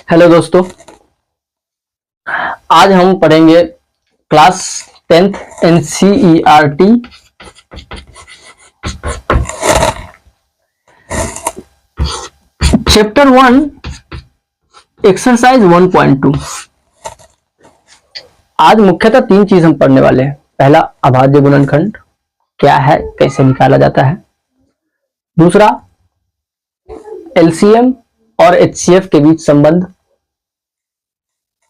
Hello दोस्तों, आज हम पढ़ेंगे class 10th NCERT chapter 1 exercise 1.2। आज मुख्यतः तीन चीज हम पढ़ने वाले हैं। पहला, अभाज्य गुणनखंड क्या है, कैसे निकाला जाता है। दूसरा, एलसीएम और एचसीएफ के बीच संबंध,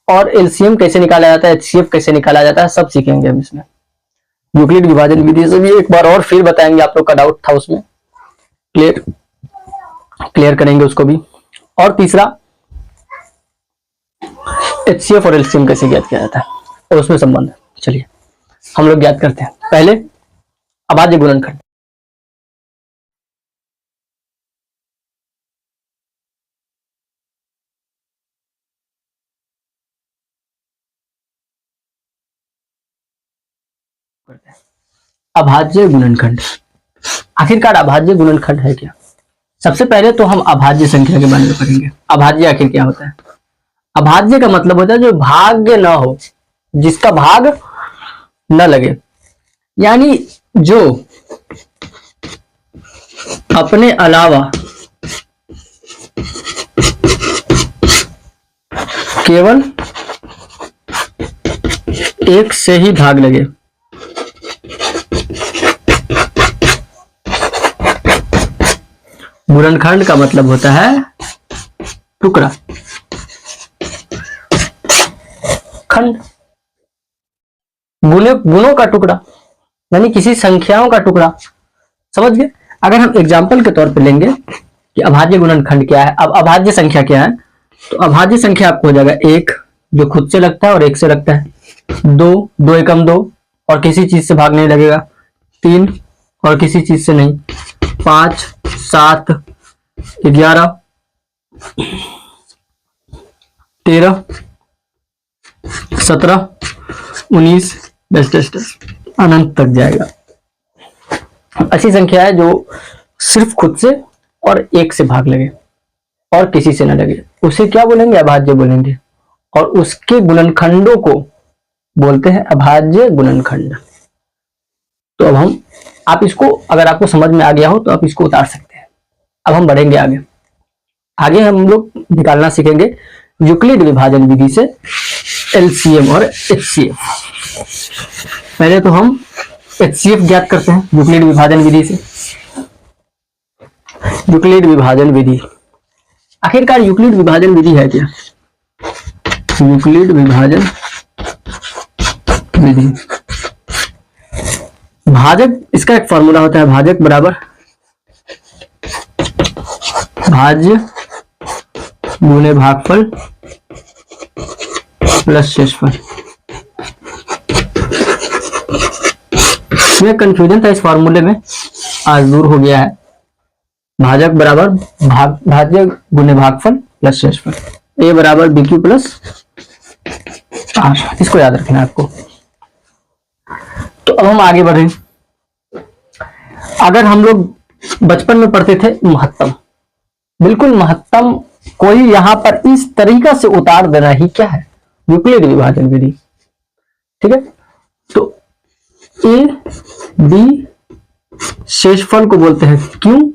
और एलसीएम कैसे निकाला जाता है, एचसीएफ कैसे निकाला जाता है, सब सीखेंगे हम इसमें। यूक्लिड विभाजन विधि से भी एक बार और फिर बताएंगे, आप लोग का डाउट था उसमें, क्लियर करेंगे उसको भी। और तीसरा, एचसीएफ और एलसीएम कैसे ज्ञात किया जाता है और उसमें संबंध। चलिए हम लोग ज्ञात करते हैं। पहले अभाज्य गुणनखंड। अभाज्य गुणनखंड, आखिरकार अभाज्य गुणनखंड है क्या। सबसे पहले तो हम अभाज्य संख्या के बारे में पढ़ेंगे। अभाज्य आखिर क्या होता है। अभाज्य का मतलब होता है जो भाज्य न हो, जिसका भाग न लगे, यानी जो अपने अलावा केवल एक से ही भाग लगे। गुणनखंड का मतलब होता है टुकड़ा, खंड, गुणों का टुकड़ा, यानी किसी संख्याओं का टुकड़ा। समझ गए। अगर हम एग्जाम्पल के तौर पे लेंगे कि अभाज्य गुणनखंड क्या है, अब अभाज्य संख्या क्या है, तो अभाज्य संख्या आपको हो जाएगा एक जो खुद से लगता है और एक से लगता है, दो एकम दो और किसी चीज से भाग नहीं लगेगा, तीन और किसी चीज से नहीं, 5, 7, 11, 13, 17, 19 अनंत तक जाएगा। ऐसी संख्या है जो सिर्फ खुद से और एक से भाग लगे और किसी से न लगे, उसे क्या बोलेंगे, अभाज्य बोलेंगे। और उसके गुणनखंडों को बोलते हैं अभाज्य गुणनखंड। तो अब हम, आप इसको, अगर आपको समझ में आ गया हो तो आप इसको उतार सकते हैं। अब हम बढ़ेंगे आगे हम लोग निकालना सीखेंगे यूक्लिड विभाजन विधि से एलसीएम और एचसीएफ। पहले तो हम एचसीएफ ज्ञात करते हैं यूक्लिड विभाजन विधि से। यूक्लिड विभाजन विधि, आखिरकार यूक्लिड विभाजन विधि है क्या। यूक्लिड विभाजन विधि, भाजक, इसका एक फॉर्मूला होता है, भाजक बराबर भाज्य गुणे भागफल प्लस शेषफल। इसमें कंफ्यूजन था इस फॉर्मूले में, आज दूर हो गया है। भाजक बराबर भाज्य गुणे भागफल प्लस शेषफल, ए बराबर बी क्यू प्लस आर, इसको याद रखना है आपको। तो अब हम आगे बढ़े। अगर हम लोग बचपन में पढ़ते थे महत्तम, बिल्कुल महत्तम, कोई यहां पर इस तरीका से उतार देना ही क्या है, यूक्लिड विभाजन विधि। ठीक है। तो ए बी, शेषफल को बोलते हैं क्यू,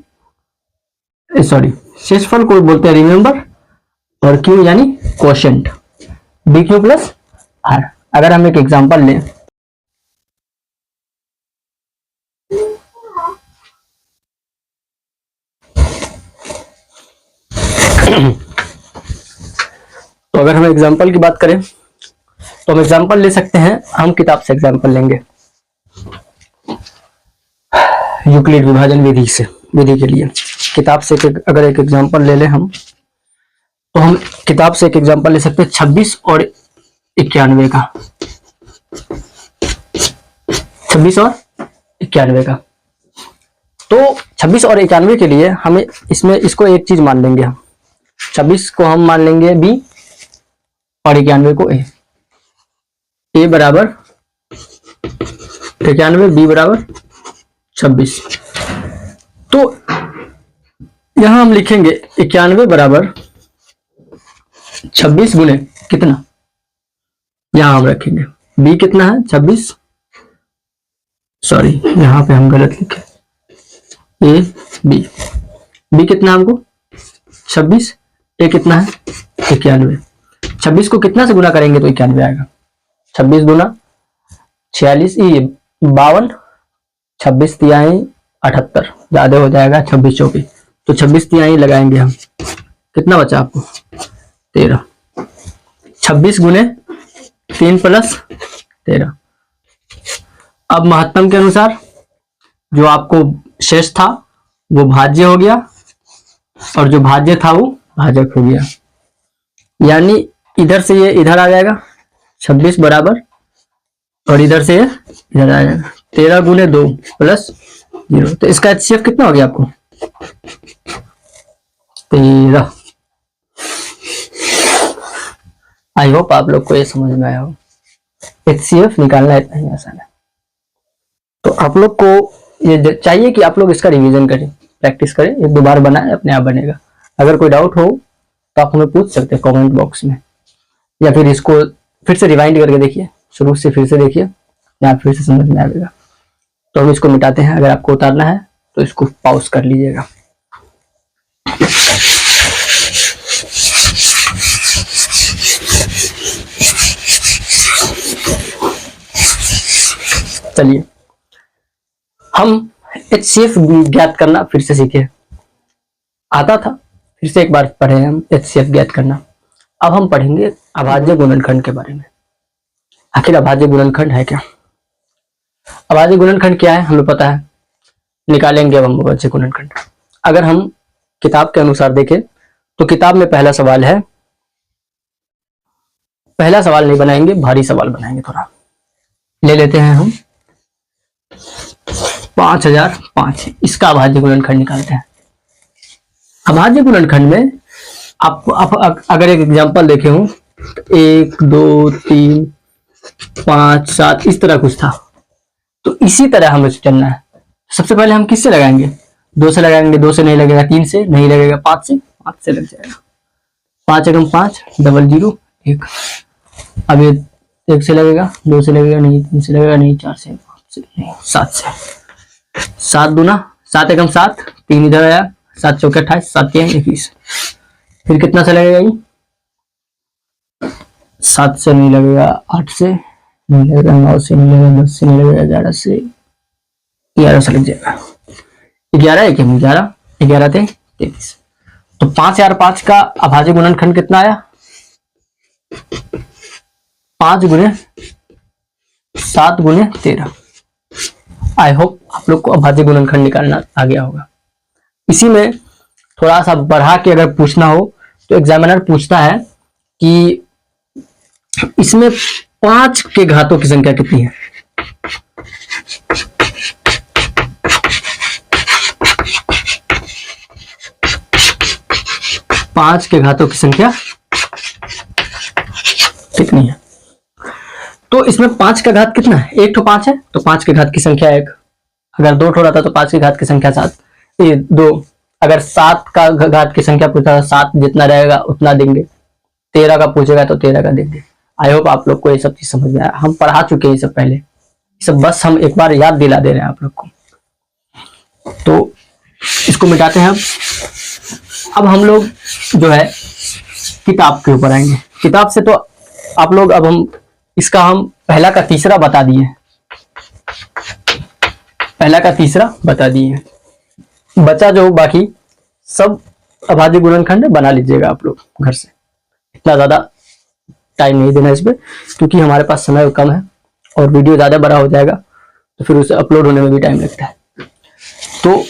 शेषफल को बोलते हैं रिमेंबर, और क्यू यानी quotient, B Q plus R. अगर हम एक एग्जांपल लें, तो अगर हम एग्जांपल की बात करें तो हम एग्जांपल ले सकते हैं, हम किताब से एग्जांपल लेंगे यूक्लिड विभाजन विधि से, विधि के लिए किताब से अगर एक एग्जांपल ले लें हम, तो हम किताब से एक एग्जांपल ले सकते हैं 26 और 91 का। 26 और 91 का, तो 26 और 91 के लिए हमें इसमें इसको एक चीज मान लेंगे हम, 26 को हम मान लेंगे बी और 91 को ए। ए बराबर 91, बी बराबर 26। तो यहां हम लिखेंगे 91 बराबर 26 गुने कितना, यहां हम रखेंगे b कितना है 26, सॉरी यहां पे हम गलत लिखे, ए बी कितना हमको 26, ए कितना है 91। 26 को कितना से गुना करेंगे तो 91 आएगा, 26 गुना 46 ये 52, 26 तिहाई 78, ज्यादा हो जाएगा 26 चौकी, तो 26 तिहाई लगाएंगे हम, कितना बचा आपको 13। 26 गुने 3 प्लस 13। अब महत्तम के अनुसार जो आपको शेष था वो भाज्य हो गया और जो भाज्य था वो भाजक हो गया, यानी इधर से ये इधर आ जाएगा 26 बराबर, और इधर से ये इधर आ जाएगा 13 गुने 2 प्लस 0। तो इसका HCF कितना हो गया आपको 13। आई होप आप लोग को ये समझ में आया हो, HCF निकालना इतना ही आसान है। तो आप लोग को ये चाहिए कि आप लोग इसका रिवीजन करें, प्रैक्टिस करें, एक दो बार बनाएं, अपने आप बनेगा। अगर कोई डाउट हो तो आप हमें पूछ सकते हैं कमेंट बॉक्स में, या फिर इसको फिर से रिवाइंड करके देखिए, शुरू से फिर से देखिए, या फिर से समझ में आएगा। तो हम इसको मिटाते हैं, अगर आपको उतारना है तो इसको पॉज कर लीजिएगा। चलिए हम HCF ज्ञात करना फिर से सीखे, आता था फिर से एक बार पढ़े हम HCF ज्ञात करना। अब हम पढ़ेंगे अभाज्य गुणनखंड के बारे में। आखिर अभाज्य गुणनखंड है क्या, अभाज्य गुणनखंड क्या है हमें पता है, निकालेंगे अब हम अभाज्य गुणनखंड। अगर हम किताब के अनुसार देखें तो किताब में पहला सवाल है, पहला सवाल नहीं बनाएंगे, भारी सवाल बनाएंगे। थोड़ा ले लेते हैं हम 5005, इसका अभाज्य गुणनखंड निकालते हैं। अभाज्य गुणनखंड में आप अगर एक एग्जांपल देखे हो, 1 2 3 5 7 इस तरह कुछ था, तो इसी तरह हमें चलना है। सबसे पहले हम किससे लगाएंगे, 2 से लगाएंगे, 2 से नहीं लगेगा, 3 से नहीं लगेगा, 5 से लग जाएगा। 5 एकम 5 डबल 0 1। अब ये 1 से लगेगा, 2 से लगेगा नहीं, 3 से लगेगा नहीं, 4 से, 5 से नहीं, 7 से। 7 दूना 7 एकम 7, 3 इधर आया, 7 चौके 28, 7 के 21। फिर कितना से लगेगा ये, 7 से नहीं लगेगा, 8 से नहीं लगेगा, 9 से नहीं लगेगा, 10 से नहीं लगेगा, 11 से 11 से लग जाएगा। 11 है क्या, 11 थे 23। तो 5 और 5 का अभाज्य गुणनखंड कितना आया, 5 गुने 7 गुने 13। आई होप आप लोग को अभाज्य गुणनखंड निकालना आ गया होगा। इसी में थोड़ा सा बढ़ा के अगर पूछना हो तो एग्जामिनर पूछता है कि इसमें 5 के घातों की संख्या कितनी है। पांच के घातों की संख्या कितनी है, तो इसमें 5 का घात कितना है, 1 तो 5 है, तो 5 के घात की संख्या 1। अगर 2 रहता तो 5 के घात की संख्या 7, ये 2। अगर 7 का घात की संख्या पूछा, 7 जितना रहेगा उतना देंगे। 13 का पूछेगा तो 13 का देंगे। आई होप आप लोग को ये सब चीज समझ में आया, हम पढ़ा चुके हैं ये सब पहले, ये सब बस हम एक बार याद दिला दे रहे हैं आप लोग को। तो इसको मिटाते हैं। अब हम लोग जो है किताब के ऊपर आएंगे। किताब से तो आप लोग, अब हम इसका हम पहला का तीसरा बता दिए, पहला का तीसरा बता दिए। बचा जो बाकी सब अभाज्य गुणनखंड बना लीजिएगा आप लोग घर से। इतना ज्यादा टाइम नहीं देना इस पे, क्योंकि हमारे पास समय कम है और वीडियो ज्यादा बड़ा हो जाएगा तो फिर उसे अपलोड होने में भी टाइम लगता है। तो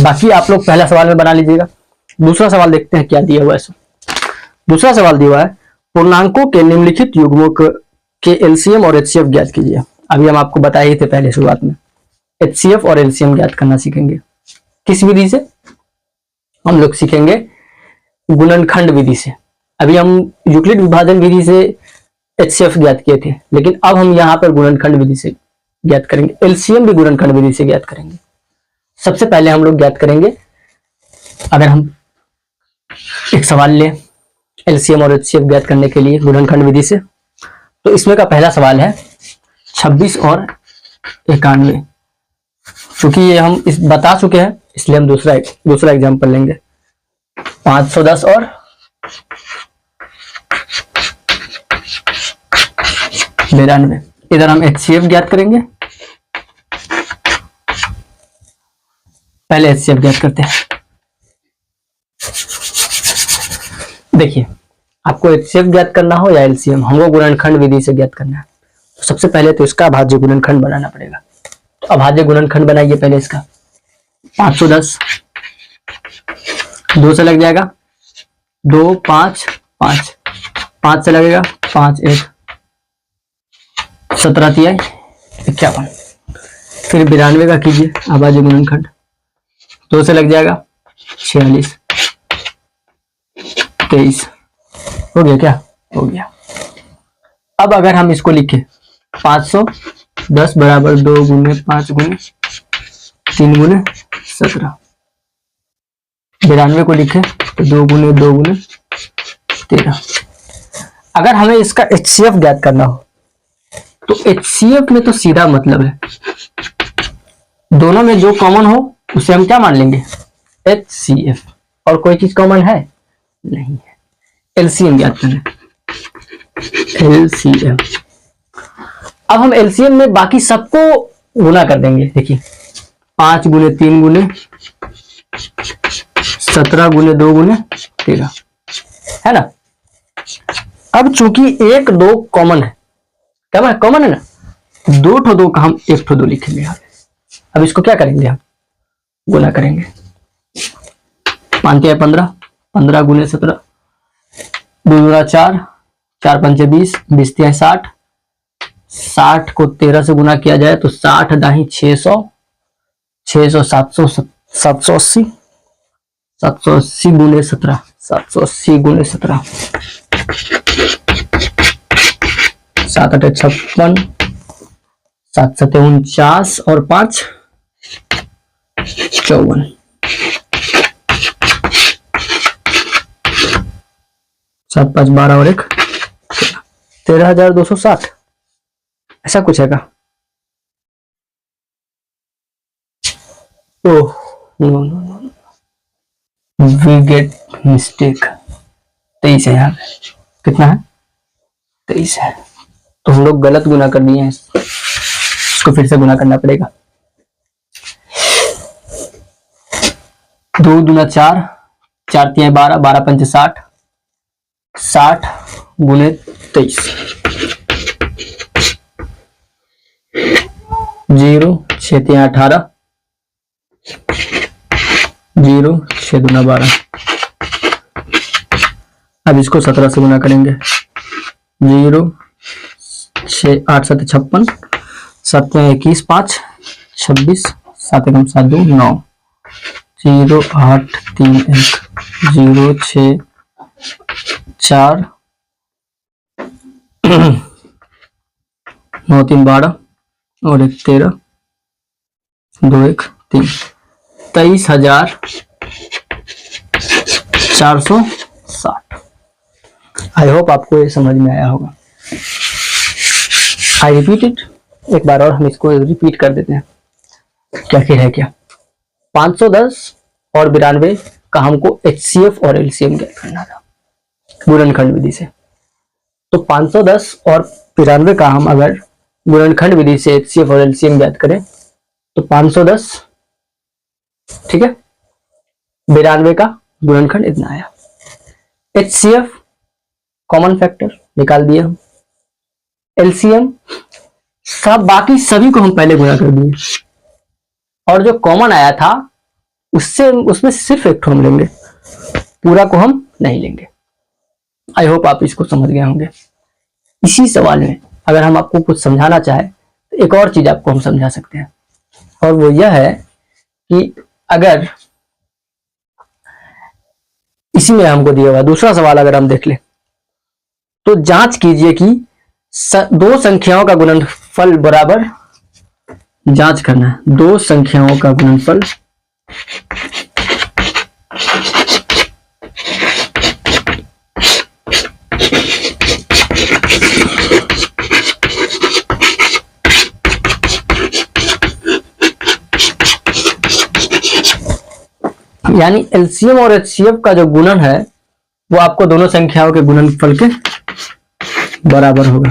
बाकी आप लोग पहला सवाल में बना लीजिएगा। दूसरा सवाल देखते हैं क्या दिया हुआ है। दूसरा सवाल दिया हुआ है, पूर्णांकों के निम्नलिखित युग्मों के एलसीएम और एचसीएफ ज्ञात कीजिए। अभी हम आपको बताए ही थे पहले शुरुआत में, एचसीएफ और एलसीएम ज्ञात करना सीखेंगे। किस विधि से? हम लोग सीखेंगे गुणनखंड विधि से। अभी हम यूक्लिड विभाजन विधि से एचसीएफ ज्ञात किए थे, लेकिन अब हम यहाँ पर गुणनखंड विधि से ज्ञात करेंगे। एलसीएम भी गुणनखंड विधि से ज्ञात करेंगे। सबसे पहले हम लोग ज्ञात करेंगे, अगर हम एक सवाल लें, एलसीएम और एचसीएफ ज्ञात करने के लिए गुणनखंड विधि से। तो इसमें का पहला सवाल है 26 और 91। चूंकि ये हम इस बता चुके हैं इसलिए हम दूसरा एग्जाम्पल लेंगे। 510 और 92। इधर हम एचसीएफ ज्ञात करेंगे। पहले एचसीएफ ज्ञात करते हैं। देखिए, आपको एचसीएफ ज्ञात करना हो या एलसीएम, हमको गुणनखंड विधि से ज्ञात करना है। तो सबसे पहले तो इसका अभाज्य गुणनखंड बनाना पड़ेगा। तो अभाज्य गुणनखंड बनाइए पहले इसका। 510 2 से लग जाएगा, 2 5 5, 5 से लगेगा 5 1 17 तिहाई 51। फिर 92 का कीजिए अभाज्य गुणनखंड। 2 से लग जाएगा 46 23। हो गया क्या? हो गया। अब अगर हम इसको लिखें 510 बराबर 2 गुने 5 गुने 3 गुने 17। 92 को लिखें तो 2 गुने 2 गुने 13। अगर हमें इसका एचसीएफ ज्ञात करना हो तो एचसीएफ में तो सीधा मतलब है, दोनों में जो कॉमन हो उसे हम क्या मान लेंगे? एचसीएफ। और कोई चीज कॉमन है? नहीं है। एलसीएम ज्ञात करें। एलसीएम। अब हम एलसीएम में बाकी सबको गुना कर देंगे। देखिए 5 गुने 3 गुने 17 गुने 2 गुने 13 है ना। अब चूंकि 1 2 कॉमन है, क्या कॉमन है ना, 2 ठो 2 का हम 1 ठो 2 लिखेंगे यहाँ पे। अब इसको क्या करेंगे? हम गुना करेंगे। 5 तिहाई 15, 15 गुने 17, 2 दूना 4, 4 पंचे 20, 20 तिहाई 60, 60 को 13 से गुना किया जाए तो 60 दाही 600, 600 700 780, 780 गुने 17, 780 गुने 17, 7 8 56, 7 7 49 और 5 54। 7 5 12 और 1 13,260। ऐसा कुछ है का? Oh no no no, we get mistake. 23 है यहाँ पे। कितना है? 23 है। तो हम लोग गलत गुना कर दिए हैं, इसको फिर से गुना करना पड़ेगा। 2 दूना 4, 4 तिहाई 12, 12 पंचे 60, 60 गुने 23, 0 6 तिहाई 18, 0 6 दूना 12। अब इसको 17 से गुना करेंगे। 0 6 8 7 56, 7 21 5 26, 7 1 7 2 9, 0 8 3 1, 0 6 4 9 3 12 और 1 13, 2 1 3, 23,460। आई होप आपको ये समझ में आया होगा। आई रिपीट इट, एक बार और हम इसको रिपीट कर देते हैं। क्या है क्या? 510 और 92 का हमको एचसीएफ और एलसीएम ज्ञात करना था गुणनखंड विधि से। तो 510 और 92 का हम अगर गुणनखंड विधि से एचसीएफ और एलसीएम ज्ञात करें तो 510, ठीक है, 92 का गुणनखंड इतना आया। एचसीएफ कॉमन फैक्टर निकाल दिए हम। एलसीएम सब बाकी सभी को हम पहले गुणा कर दिए और जो कॉमन आया था उसमें सिर्फ एक ठो हम लेंगे, पूरा को हम नहीं लेंगे। आई होप आप इसको समझ गए होंगे। इसी सवाल में अगर हम आपको कुछ समझाना चाहे तो एक और चीज आपको हम समझा सकते हैं, और वो यह है कि अगर इसी में हमको दिया हुआ दूसरा सवाल अगर हम देख ले तो जांच कीजिए कि दो संख्याओं का गुणनफल बराबर, जांच करना है, दो संख्याओं का गुणनफल यानी एलसीएम और एचसीएफ का जो गुणन है वो आपको दोनों संख्याओं के गुणनफल के बराबर होगा।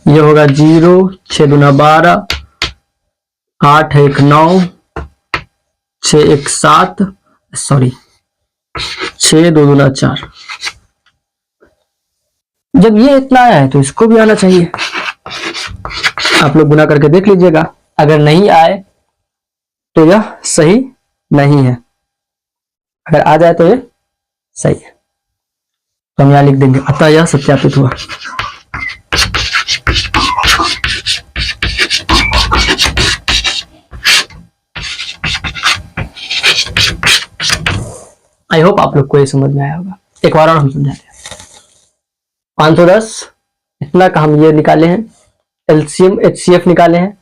ये होगा 0, 6 दूना 12, 8 1 9, 6 1 7, सॉरी 6 2 दूना 4। जब ये इतना आया है तो इसको भी आना चाहिए। आप लोग गुना करके देख लीजिएगा, अगर नहीं आए तो यह सही नहीं है, अगर आ जाए तो ये सही है। तो हम यहां लिख देंगे अतः यह सत्यापित हुआ। आई होप आप लोग को ये समझ में आया होगा। एक बार और हम समझाते हैं। 510 इतना का हम ये निकाले हैं, एलसीएम एचसीएफ निकाले हैं।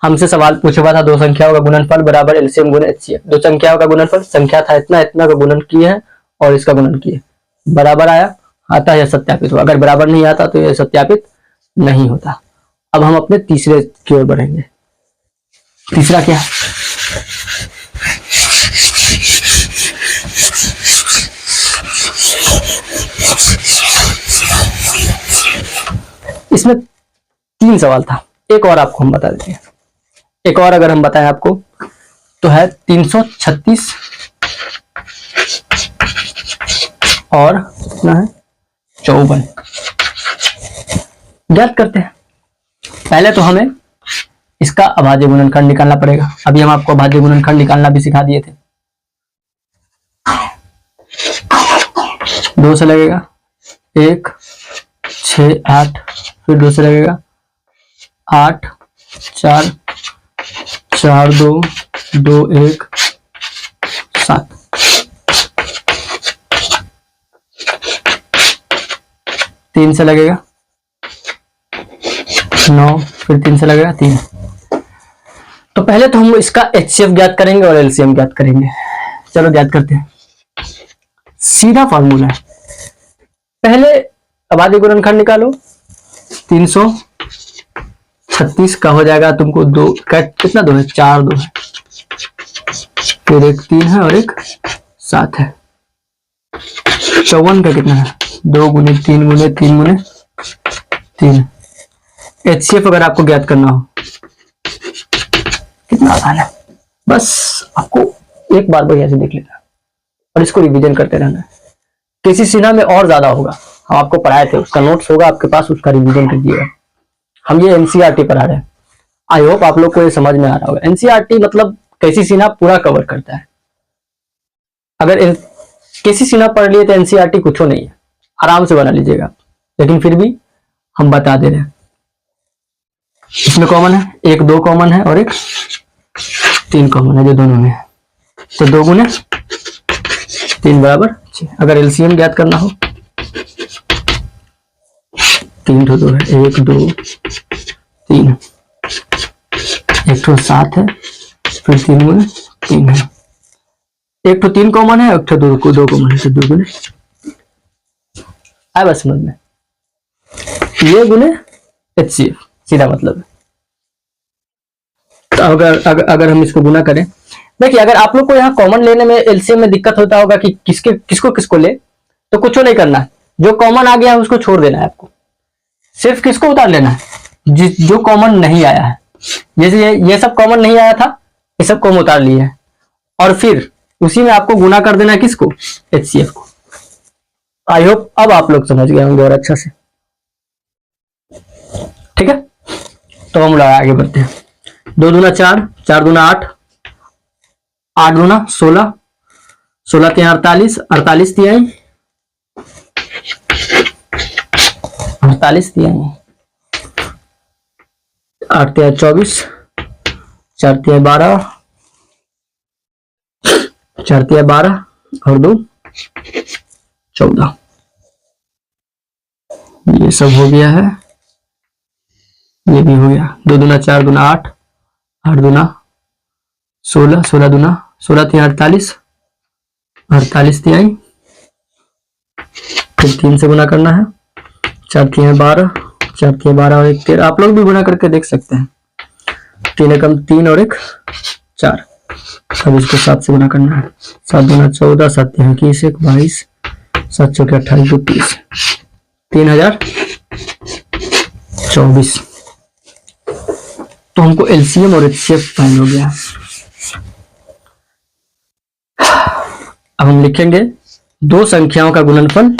हमसे सवाल पूछा हुआ था दो संख्याओं का गुणनफल बराबर एलसीएम गुना एचसीएफ। दो संख्याओं का गुणनफल, संख्या था इतना, इतना का गुणन किए हैं और इसका गुणन किए, बराबर आया, आता है, यह सत्यापित हुआ। अगर बराबर नहीं आता तो यह सत्यापित नहीं होता। अब हम अपने तीसरे की ओर बढ़ेंगे। तीसरा क्या है? इसमें 3 सवाल था, एक और आपको हम बता देते हैं। एक और अगर हम बताएं आपको तो है 336 और कितना है 54। ज्ञात करते हैं। पहले तो हमें इसका अभाज्य गुणनखंड निकालना पड़ेगा। अभी हम आपको अभाज्य गुणनखंड निकालना भी सिखा दिए थे। 2 से लगेगा 1 6 8, फिर 2 से लगेगा 8 4 4 2 2 1 7। 3 से लगेगा 9, फिर 3 से लगेगा 3। तो पहले तो हम इसका एचसीएफ ज्ञात करेंगे और एलसीएम ज्ञात करेंगे। चलो ज्ञात करते हैं। सीधा फॉर्मूला है, पहले अभाज्य गुणनखंड निकालो। 336 का हो जाएगा तुमको 2, कितना 2 है 4 2 है, फिर एक 3 है और एक 7 है। 54 का कितना है 2 गुने 3 गुने 3 गुने 3। एचसीएफ अगर आपको ज्ञात करना हो कितना आसान है, बस आपको एक बार बढ़िया से देख लेना और इसको रिवीजन करते रहना। किसी सिन्हा में और ज्यादा होगा, हम आपको पढ़ाए थे, उसका नोट्स होगा आपके पास, उसका रिवीजन कीजिएगा। हम ये एनसीईआरटी पढ़ा रहे हैं। आई होप आप लोग को ये समझ में आ रहा होगा। एनसीईआरटी मतलब केसी सिन्हा पूरा कवर करता है। अगर केसी सिन्हा पढ़ लिए तो एनसीईआरटी कुछ नहीं है, आराम से बना लीजिएगा। लेकिन फिर भी हम बता दे रहे हैं। इसमें कॉमन है, 1 2 कॉमन है और एक 3 कॉमन है, जो दोनों में है। तो 2 गुने 3 बराबर 6। अगर एलसीएम ज्ञात करना हो 3 तो 2 है, 1 2 3, एक तो 7 है, फिर 3 गुने 3 है। एक तो 3 कॉमन है, एक तो 2 कॉमन है, तो 2 गुने आया। बस समझ में, ये गुने एचसीएफ सीधा मतलब है। तो अगर हम इसको गुना करें, देखिए अगर आप लोग को यहाँ कॉमन लेने में एलसीएम में दिक्कत होता होगा कि किसको ले, तो कुछ नहीं करना है। जो कॉमन आ गया है उसको छोड़ देना है आपको, सिर्फ किसको उतार लेना है, जो कॉमन नहीं आया है। जैसे ये सब कॉमन नहीं आया था, ये सब कॉमन उतार लिए है, और फिर उसी में आपको गुना कर देना है किसको, एचसीएफ को। आई होप अब आप लोग समझ गए होंगे और अच्छा से। ठीक है, तो हम लोग आगे बढ़ते हैं। 2 दूना 4, 4 दूना 8, 8 दूना 16, 16 3 48, 48 तिहाई 48 तिहाई, 8 तिहाई 24, 4 तिहाई 12, 4 तिहाई 12 और 2 14। ये सब हो गया है, ये भी हो गया। 2 दूना 4 दूना 8, 8 दूना 16, 16 दूना 16 तिहाई 48, 48 तिहाई, फिर 3 से गुना करना है, 4 तिहाई 12, 4 के 12 और 1 13। आप लोग भी गुना करके देख सकते हैं। 3 एकम 3 और 1 4। अब इसको 7 से गुना करना है। 7 दूना 14, 7 3 21, 1 22, 7 चौके 28, 2 30, 3024। तो हमको एलसीएम और एचसीएफ फाइंड हो गया। अब हम लिखेंगे दो संख्याओं का गुणनफल।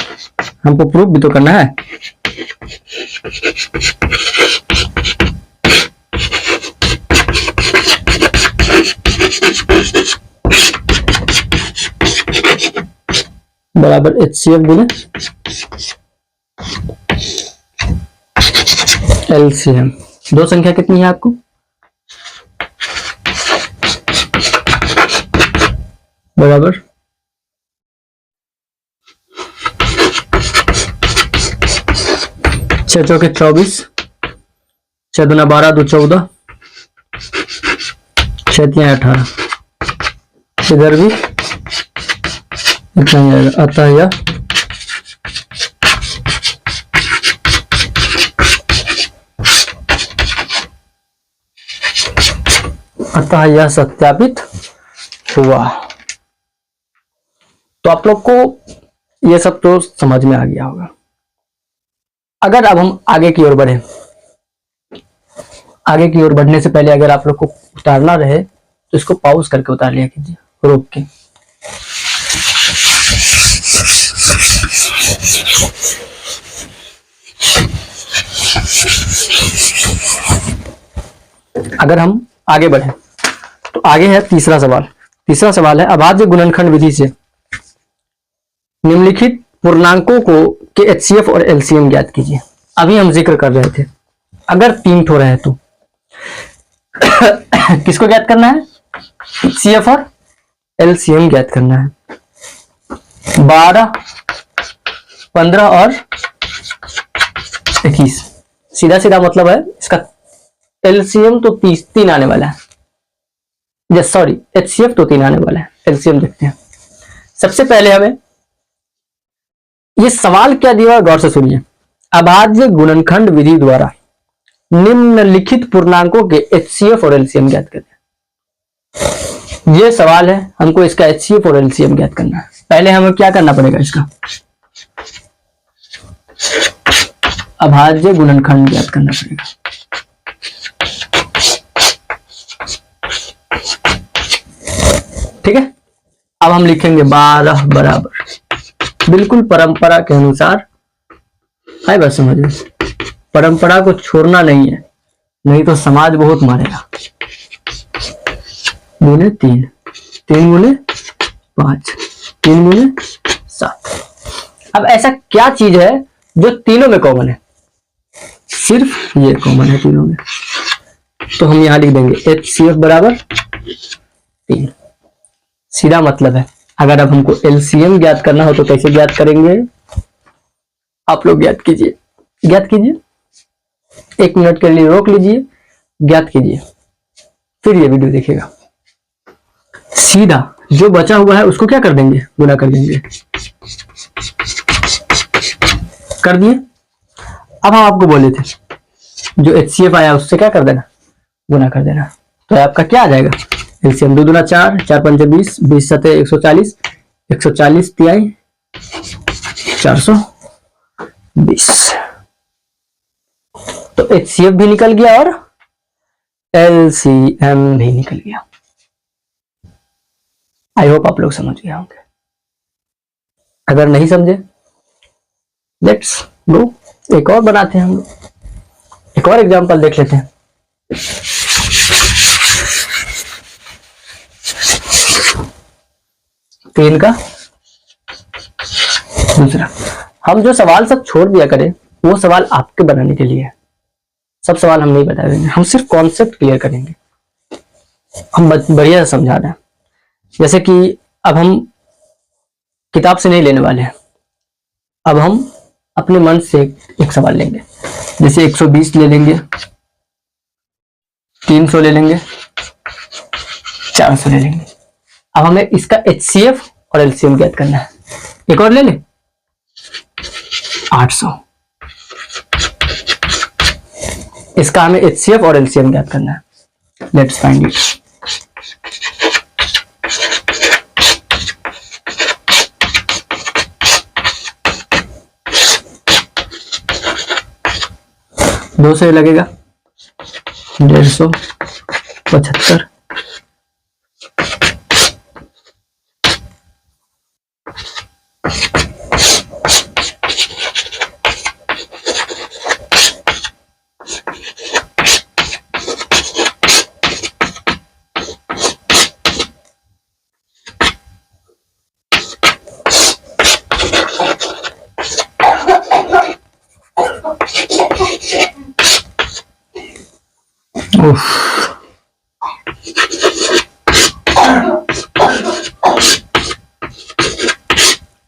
हमको प्रूफ भी तो करना है। बराबर एचसीएफ गुने एलसीएम। दो संख्या कितनी है आपको? बराबर 6 चौके 24, 6 दूना 12, 2 14, 6 3 18। इधर भी इतना ही आएगा। अतः यह सत्यापित हुआ। तो आप लोग को ये सब तो समझ में आ गया होगा। अगर अब हम आगे की ओर बढ़े, आगे की ओर बढ़ने से पहले अगर आप लोग को उतारना रहे तो इसको पॉज करके उतार लिया कीजिए, रोक के। अगर हम आगे बढ़े तो आगे है तीसरा सवाल। तीसरा सवाल है अभाज्य गुणनखंड विधि से निम्नलिखित पूर्णांकों को के एचसीएफ और एलसीएम ज्ञात कीजिए। अभी हम जिक्र कर रहे थे अगर 3 ठो रहे तो किसको ज्ञात करना है? एचसीएफ और एलसीएम ज्ञात करना है। 12, 15 और 21। सीधा सीधा मतलब है इसका एलसीएम तो 3 आने वाला है। सॉरी, एचसीएफ तो 3 आने वाला है। एलसीएम देखते हैं। सबसे पहले हमें ये सवाल क्या दिया है गौर से सुनिए। अभाज्य गुणनखंड विधि द्वारा निम्नलिखित पूर्णांकों के एचसीएफ और एलसीएम ज्ञात करें। ये सवाल है, हमको इसका एचसीएफ और एलसीएम ज्ञात करना है। पहले हमें क्या करना पड़ेगा? इसका अभाज्य गुणनखंड ज्ञात करना पड़ेगा। ठीक है। अब हम लिखेंगे 12 बराबर, बिल्कुल परंपरा के अनुसार है, बस समझ में। परंपरा को छोड़ना नहीं है, नहीं तो समाज बहुत मारेगा। गुने 3, 3 गुने 5, 3 गुने 7। अब ऐसा क्या चीज है जो तीनों में कॉमन है? सिर्फ ये कॉमन है तीनों में। तो हम यहां लिख देंगे एचसीएफ बराबर 3। सीधा मतलब है। अगर अब हमको एलसीएम ज्ञात करना हो तो कैसे ज्ञात करेंगे? आप लोग ज्ञात कीजिए, ज्ञात कीजिए। 1 मिनट के लिए रोक लीजिए, ज्ञात कीजिए, फिर ये वीडियो देखिएगा। सीधा जो बचा हुआ है उसको क्या कर देंगे? गुना कर देंगे। कर दिए। अब हम आपको बोले थे जो एचसीएफ आया उससे क्या कर देना? गुना कर देना। तो आपका क्या आ जाएगा? एलसीएम 2 दूना 4, 4 पंचे 20, 20 सते 140, 140 तिहाई 420। तो एचसीएफ भी निकल गया और एलसीएम भी निकल गया। आई होप आप लोग समझ गए होंगे। अगर नहीं समझे, लेट्स गो, एक और बनाते हैं हम लोग। एक और एग्जांपल देख लेते हैं। तीन का दूसरा। हम जो सवाल सब छोड़ दिया करें वो सवाल आपके बनाने के लिए है। सब सवाल हम नहीं बता देंगे, हम सिर्फ कॉन्सेप्ट क्लियर करेंगे। हम बढ़िया से समझा रहे हैं। जैसे कि अब हम किताब से नहीं लेने वाले हैं, अब हम अपने मन से एक सवाल लेंगे। जैसे 120 ले लेंगे, 300 ले लेंगे, 400 ले लेंगे। अब हमें इसका एचसीएफ और एलसीएम ज्ञात करना है। एक और ले ले, 800। इसका हमें HCF और LCM ज्ञात करना है। Let's find it. दो से लगेगा 150, 75।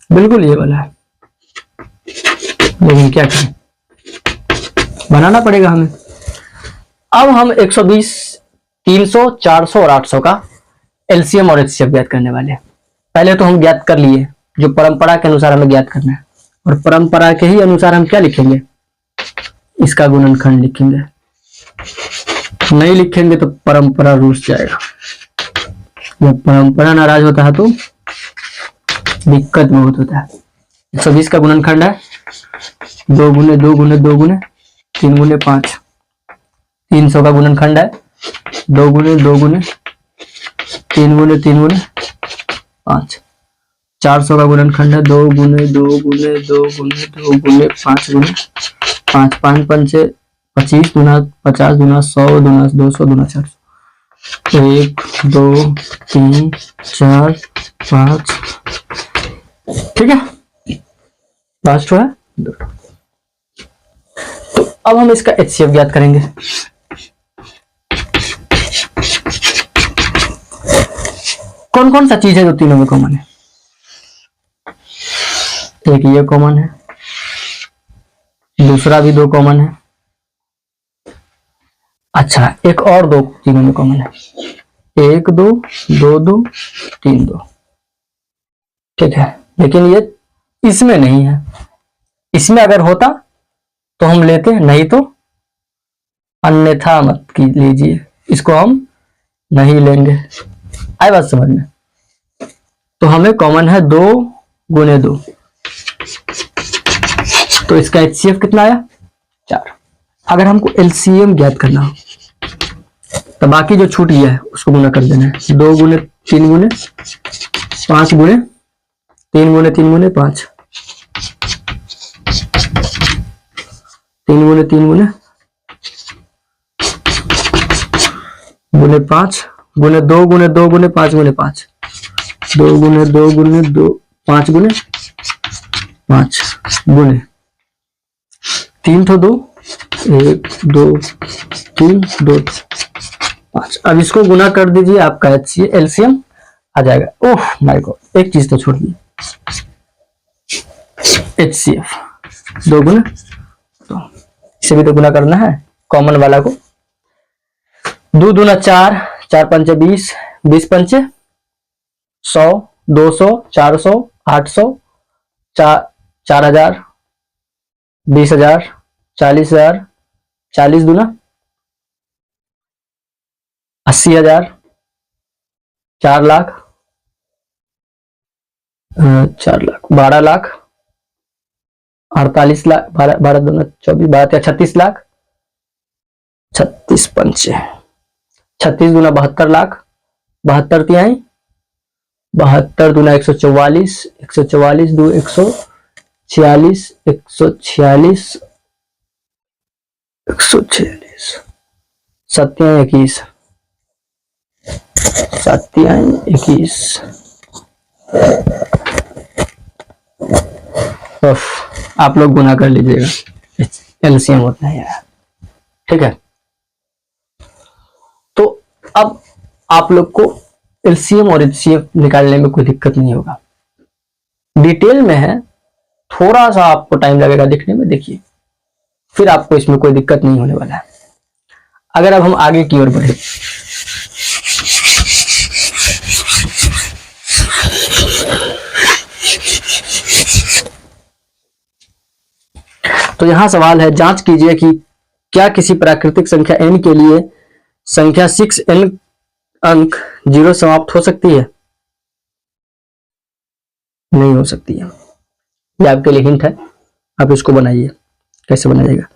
बिल्कुल ये वाला है, लेकिन क्या करें, बनाना पड़ेगा हमें। अब हम 120, 300, 400 और 800 का LCM और HCF ज्ञात करने वाले हैं। पहले तो हम ज्ञात कर लिए जो परंपरा के अनुसार हमें ज्ञात करना है, और परंपरा के ही अनुसार हम क्या लिखेंगे, इसका गुणनखंड लिखेंगे। नहीं लिखेंगे तो परंपरा रूठ जाएगा। जब परंपरा नाराज होता है तो दिक्कत बहुत होता है। 120 का गुणनखंड है 2 गुने 2 गुने 2 गुने 3 गुने 5। 300 का गुणनखंड है 2 गुने 2 गुने 3 गुने 3 गुने 5। 400 का गुणनखंड है 2 गुने 2 गुने 2 गुने 2 गुने 5 गुने 5। 5 पंचे 25 गुना 50 गुना 100 गुना 200 गुना 400। 1 2 3 4 5, ठीक है, 5 है 2। तो अब हम इसका HCF ज्ञात करेंगे। कौन कौन सा चीज है जो तीनों में कॉमन है? एक ये कॉमन है, दूसरा भी 2 कॉमन है, अच्छा एक और 2 तीनों में कॉमन है, 1 2 2 2 3 2, ठीक है। लेकिन ये इसमें नहीं है, इसमें अगर होता तो हम लेते, नहीं तो अन्यथा मत लीजिए, इसको हम नहीं लेंगे। आई बात समझ में? तो हमें कॉमन है 2 गुने 2, तो इसका HCF कितना आया 4। अगर हमको LCM ज्ञात करना हो तो बाकी जो छूट गया है उसको गुना कर देना है। 2 गुने 3 गुने 5 गुने 3 गुने 3 गुने 5, 3 गुने 3 गुने गुने 5 गुने 2 गुने 2 गुने 5 गुने 5, 2 गुने 2 गुने 2 5 गुने 5 गुने 3 तो 2 1 2 3 2 5। अब इसको गुना कर दीजिए, आपका LCM आ जाएगा। ओह माय गॉड, एक चीज तो छोड़ दी, HCF 2 गुना, तो इसे भी तो गुना करना है कॉमन वाला को। 2 दूना 4, 4 पंचे 20, 20 पंचे 100, 200, 400, 800, 4000, 20,000, 40,000, 40 दूना 80,000, 4 लाख, 4 लाख 12 लाख, 48 लाख, 12 दूना 24, 12 36 लाख, 36 पंचे 36 दूना 72 लाख, 72 तिहाई 72 दूना 144, 144 दो 146, 146, 146 7 21, 7 21। आप लोग गुना कर लीजिएगा, LCM होता है यार, ठीक है। तो अब आप लोग को LCM और HCF निकालने में कोई दिक्कत नहीं होगा। डिटेल में है, थोड़ा सा आपको टाइम लगेगा देखने में, देखिए फिर आपको इसमें कोई दिक्कत नहीं होने वाला है। अगर अब हम आगे की ओर बढ़े तो यहां सवाल है, जांच कीजिए कि क्या किसी प्राकृतिक संख्या n के लिए संख्या 6n अंक 0 समाप्त हो सकती है? नहीं हो सकती है। ये आपके लिए हिंट है, आप इसको बनाइए, कैसे बनाइएगा।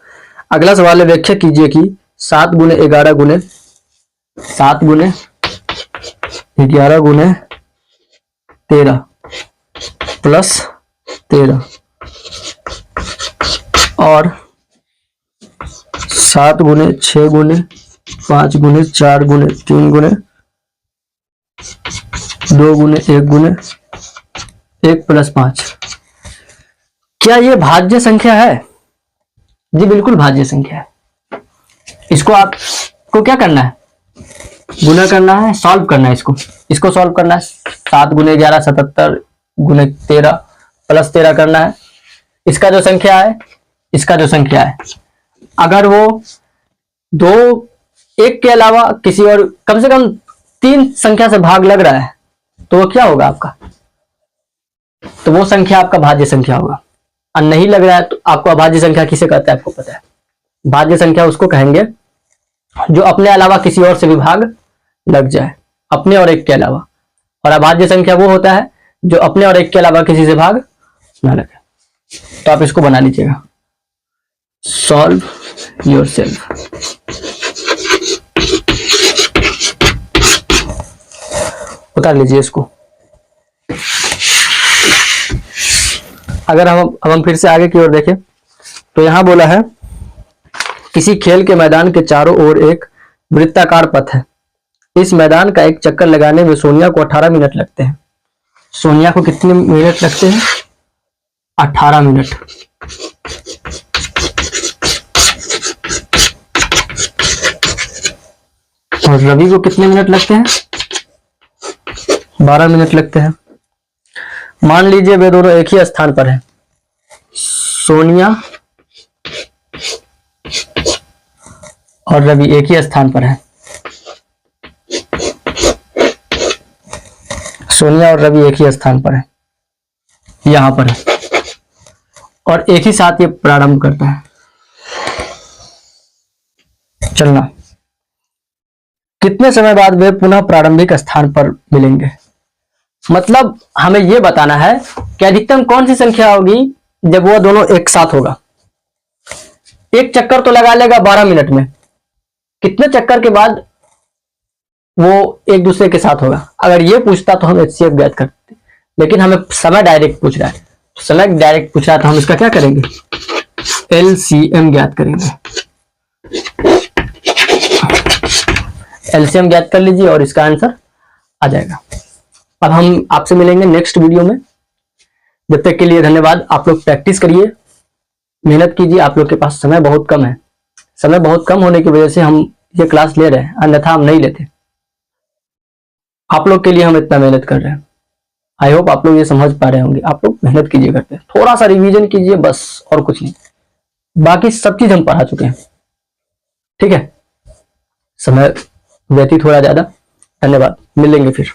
अगला सवाल है, व्याख्या कीजिए कि 7 गुने 11 गुने 7 गुने 11 गुने 13 प्लस 13 और 7 गुने 6 गुने 5 गुने 4 गुने 3 गुने 2 गुने 1 गुने 1 प्लस 5, क्या ये भाज्य संख्या है? जी बिल्कुल भाज्य संख्या है। इसको आपको क्या करना है? गुना करना है, सॉल्व करना है। इसको सॉल्व करना है। 7 गुने 11 77 गुने 13 प्लस 13 करना है। इसका जो संख्या है, इसका जो संख्या है, अगर वो 2 1 के अलावा किसी और कम से कम 3 संख्या से भाग लग रहा है तो वो क्या होगा आपका? तो वो संख्या आपका भाज्य संख्या होगा। और नहीं लग रहा है तो आपको अभाज्य संख्या किसे कहते हैं आपको पता है? भाज्य संख्या उसको कहेंगे जो अपने अलावा किसी और से भी भाग लग जाए, अपने और एक के अलावा। और अभाज्य संख्या वो होता है जो अपने और एक के अलावा किसी से भाग ना लगे। तो आप इसको बना लीजिएगा, सॉल्व योरसेल्फ। उतार लीजिए इसको। अगर हम फिर से आगे की ओर देखें तो यहां बोला है, किसी खेल के मैदान के चारों ओर एक वृत्ताकार पथ है। इस मैदान का एक चक्कर लगाने में सोनिया को 18 मिनट लगते हैं। सोनिया को कितने मिनट लगते हैं? 18 मिनट। और रवि को कितने मिनट लगते हैं? 12 मिनट लगते हैं। मान लीजिए वे दोनों एक ही स्थान पर हैं। सोनिया और रवि एक ही स्थान पर हैं। सोनिया और रवि एक ही स्थान पर हैं, यहां पर है, और एक ही साथ ये प्रारंभ करता है चलना। कितने समय बाद वे पुनः प्रारंभिक स्थान पर मिलेंगे? मतलब हमें यह बताना है कि अधिकतम कौन सी संख्या होगी जब वो दोनों एक साथ होगा। एक चक्कर तो लगा लेगा 12 मिनट में, कितने चक्कर के बाद वो एक दूसरे के साथ होगा? अगर ये पूछता तो हम एचसीएफ ज्ञात करते, लेकिन हमें समय डायरेक्ट पूछ रहा है। समय डायरेक्ट पूछ रहा है तो हम इसका क्या करेंगे? एलसीएम ज्ञात करेंगे। एलसीएम ज्ञात कर लीजिए और इसका आंसर आ जाएगा। अब हम आपसे मिलेंगे नेक्स्ट वीडियो में। जब तक के लिए धन्यवाद। आप लोग प्रैक्टिस करिए, मेहनत कीजिए। आप लोग के पास समय बहुत कम है। समय बहुत कम होने की वजह से हम ये क्लास ले रहे हैं, अन्यथा हम नहीं लेते। आप लोग के लिए हम इतना मेहनत कर रहे हैं। आई होप आप लोग ये समझ पा रहे होंगे। आप लोग मेहनत कीजिए करते, थोड़ा सा रिवीजन कीजिए बस, और कुछ नहीं। बाकी सब चीज हम पढ़ा चुके हैं। ठीक है, समय व्यतीत हो रहा ज्यादा। धन्यवाद, मिलेंगे फिर।